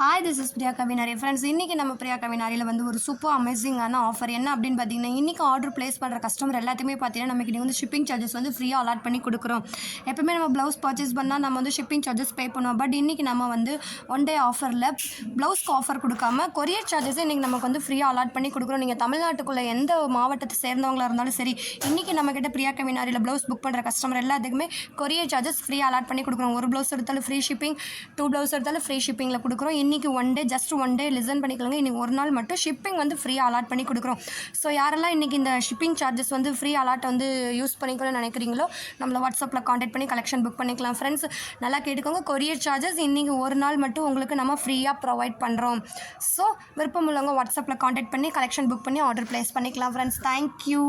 Hi this is Priya கவினாரி friends. இன்றைக்கி நம்ம பிரியா கவினாரியில் வந்து ஒரு சூப்பர் அமேசிங்கான ஆஃபர் என்ன அப்படின்னு பார்த்தீங்கன்னா, இன்றைக்கி ஆர்டர் ப்ளேஸ் பண்ணுற கஸ்டமர் எல்லாத்தையுமே பார்த்தீங்கன்னா நமக்கு வந்து ஷிப்பிங் சார்ஜஸ் வந்து ஃப்ரீயாக அலாட் பண்ணி கொடுக்குறோம். எப்பவுமே நம்ம ப்ளவுஸ் பர்ச்சேஸ் பண்ணால் நம்ம வந்து ஷிப்பிங் சார்ஜஸ் பே பண்ணுவோம். பட் இன்றைக்கி நம்ம வந்து ஒன் டே ஆஃபரில் ப்ளவுஸ்க்கு ஆஃபர் கொடுக்காம கொரியர் சார்ஜஸே இன்றைக்கி நமக்கு வந்து ஃப்ரீயாக அலாட் பண்ணி கொடுக்குறோம். நீங்கள் தமிழ்நாட்டுக்குள்ளே எந்த மாவட்டத்தை சேர்ந்தவங்களாக இருந்தாலும் சரி, இன்றைக்கி நம்மக்கிட்ட பிரியா கவினாரியில் ப்ளவுஸ் புக் பண்ணுற கஸ்டமர் எல்லாத்துக்குமே கொரியர் சார்ஜஸ் ஃப்ரீயாக அலாட் பண்ணி கொடுக்குறோம். ஒரு ப்ளவுஸ் எடுத்தாலும் ஃப்ரீ ஷிப்பிங், 2 ப்ளவுஸ் எடுத்தாலும் ஃப்ரீ ஷிப்பிங்கில் கொடுக்குறோம். இன்றைக்கி ஒன் டே லிசன் பண்ணிக்கலாங்க. இன்றைக்கி ஒரு நாள் மட்டும் ஷிப்பிங் வந்து ஃப்ரீ அலாட் பண்ணி கொடுக்குறோம். ஸோ யாரெல்லாம் இன்றைக்கி இந்த ஷிப்பிங் சார்ஜஸ் வந்து ஃப்ரீ அலாட் வந்து யூஸ் பண்ணிக்கணும்னு நினைக்கிறீங்களோ, நம்மளை வாட்ஸ்அப்பில் காண்டாக்ட் பண்ணி கலெக்ஷன் புக் பண்ணிக்கலாம். ஃப்ரெண்ட்ஸ், நல்லா கேட்டுக்கோங்க. கொரியர் சார்ஜஸ் இன்றைக்கி ஒரு நாள் மட்டும் உங்களுக்கு நம்ம ஃப்ரீயாக ப்ரொவைட் பண்ணுறோம். ஸோ விருப்பம் உள்ளவங்க வாட்ஸ்அப்பில் காண்டாக்ட் பண்ணி கலெக்ஷன் புக் பண்ணி ஆர்டர் ப்ளேஸ் பண்ணிக்கலாம். Friends, thank you.